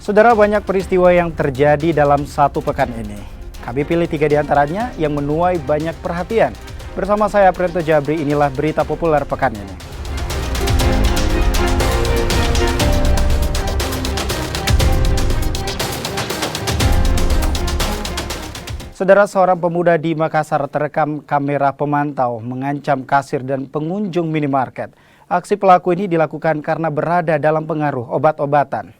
Saudara, banyak peristiwa yang terjadi dalam satu pekan ini. Kami pilih 3 di antaranya yang menuai banyak perhatian. Bersama saya, Prianto Jabri, inilah berita populer pekan ini. Saudara, seorang pemuda di Makassar terekam kamera pemantau mengancam kasir dan pengunjung minimarket. Aksi pelaku ini dilakukan karena berada dalam pengaruh obat-obatan.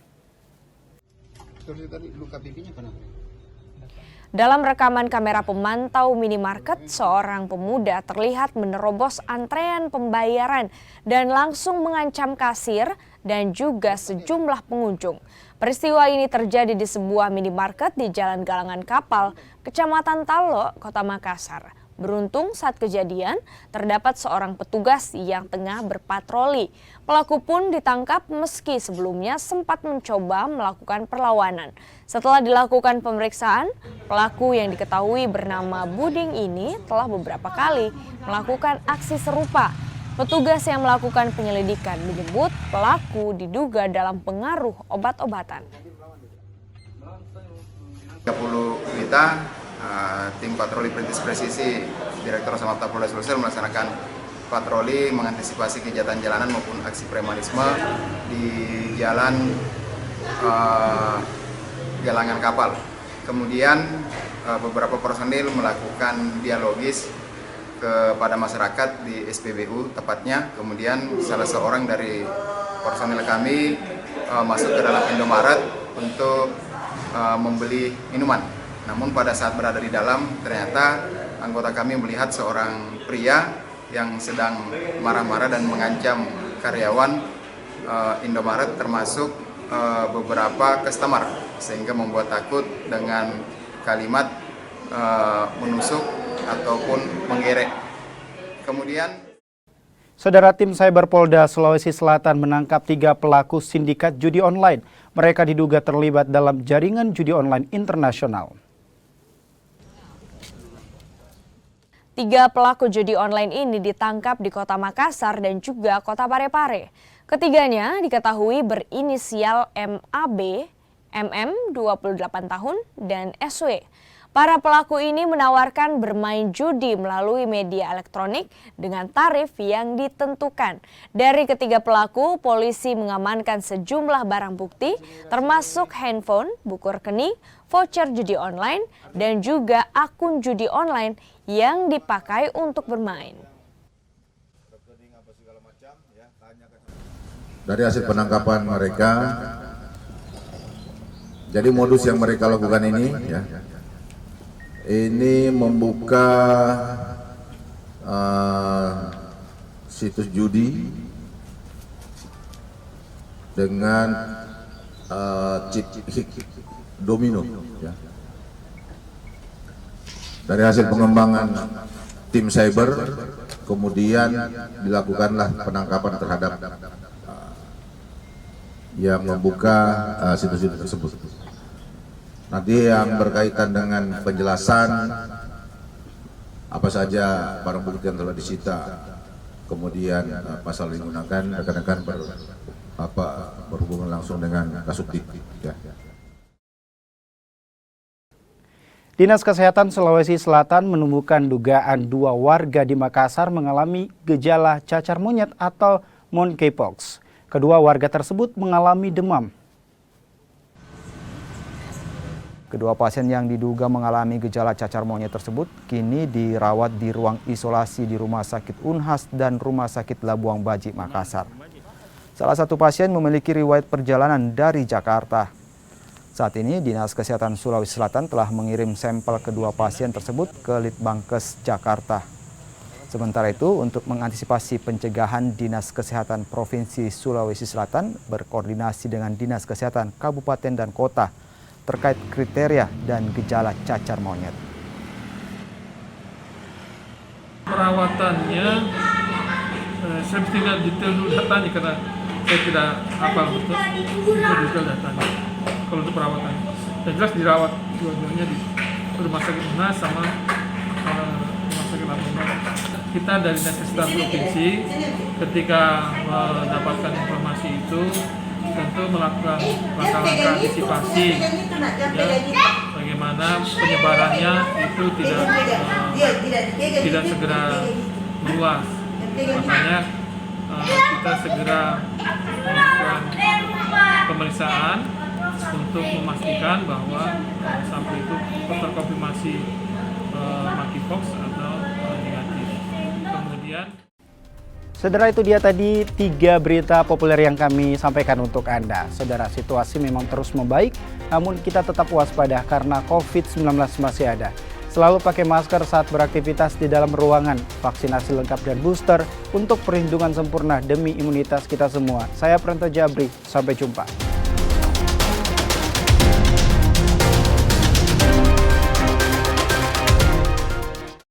Dalam rekaman kamera pemantau minimarket, seorang pemuda terlihat menerobos antrean pembayaran dan langsung mengancam kasir dan juga sejumlah pengunjung. Peristiwa ini terjadi di sebuah minimarket di Jalan Galangan Kapal, Kecamatan Talok, Kota Makassar. Beruntung saat kejadian, terdapat seorang petugas yang tengah berpatroli. Pelaku pun ditangkap meski sebelumnya sempat mencoba melakukan perlawanan. Setelah dilakukan pemeriksaan, pelaku yang diketahui bernama Buding ini telah beberapa kali melakukan aksi serupa. Petugas yang melakukan penyelidikan menyebut pelaku diduga dalam pengaruh obat-obatan. 30 Wita, tim patroli perintis presisi Direktur Samapta Polda Sulsel melaksanakan patroli mengantisipasi kejahatan jalanan maupun aksi premanisme di jalan Galangan Kapal. Kemudian beberapa personil melakukan dialogis kepada masyarakat di SPBU tepatnya. Kemudian salah seorang dari personil kami masuk ke dalam Indomaret untuk membeli minuman. Namun pada saat berada di dalam, ternyata anggota kami melihat seorang pria yang sedang marah-marah dan mengancam karyawan Indomaret termasuk beberapa customer, sehingga membuat takut dengan kalimat menusuk ataupun menggerek. Kemudian, Saudara, tim Cyber Polda Sulawesi Selatan menangkap 3 pelaku sindikat judi online. Mereka diduga terlibat dalam jaringan judi online internasional. 3 pelaku judi online ini ditangkap di Kota Makassar dan juga Kota Parepare. Ketiganya diketahui berinisial MAB, MM 28 tahun, dan SW. Para pelaku ini menawarkan bermain judi melalui media elektronik dengan tarif yang ditentukan. Dari ketiga pelaku, polisi mengamankan sejumlah barang bukti termasuk handphone, buku rekening, voucher judi online, dan juga akun judi online yang dipakai untuk bermain. Dari hasil penangkapan mereka, jadi modus yang mereka lakukan ini membuka situs judi dengan chip domino. Dari hasil pengembangan tim cyber, kemudian dilakukanlah penangkapan terhadap yang membuka situs-situs tersebut. Nanti yang berkaitan dengan penjelasan apa saja barang bukti yang telah disita, kemudian pasal yang digunakan, rekan-rekan berhubungan langsung dengan Kasubdit. Dinas Kesehatan Sulawesi Selatan menemukan dugaan 2 warga di Makassar mengalami gejala cacar monyet atau monkeypox. Kedua warga tersebut mengalami demam. Kedua pasien yang diduga mengalami gejala cacar monyet tersebut kini dirawat di ruang isolasi di Rumah Sakit Unhas dan Rumah Sakit Labuang Baji, Makassar. Salah satu pasien memiliki riwayat perjalanan dari Jakarta. Saat ini Dinas Kesehatan Sulawesi Selatan telah mengirim sampel kedua pasien tersebut ke Litbangkes Jakarta. Sementara itu, untuk mengantisipasi pencegahan, Dinas Kesehatan Provinsi Sulawesi Selatan berkoordinasi dengan Dinas Kesehatan Kabupaten dan Kota terkait kriteria dan gejala cacar monyet. Perawatannya, saya tidak detail dulu datanya karena saya tidak hafal betul detail datanya. Kalau untuk perawatan, yang jelas dirawat dua-duanya di Rumah Sakit Unhas sama Rumah Sakit Labuang Bajo. Kita dari Dinas Kesehatan Provinsi ketika mendapatkan informasi itu, tentu untuk melakukan langkah-langkah antisipasi, ya, bagaimana penyebarannya itu tidak segera meluas. Makanya kita segera melakukan pemeriksaan untuk memastikan bahwa sampel itu terkonfirmasi monkeypox atau negatif. Kemudian Saudara, itu dia tadi 3 berita populer yang kami sampaikan untuk Anda. Saudara, situasi memang terus membaik, namun kita tetap waspada karena COVID-19 masih ada. Selalu pakai masker saat beraktivitas di dalam ruangan, vaksinasi lengkap dan booster untuk perlindungan sempurna demi imunitas kita semua. Saya Pranto Jabri, sampai jumpa.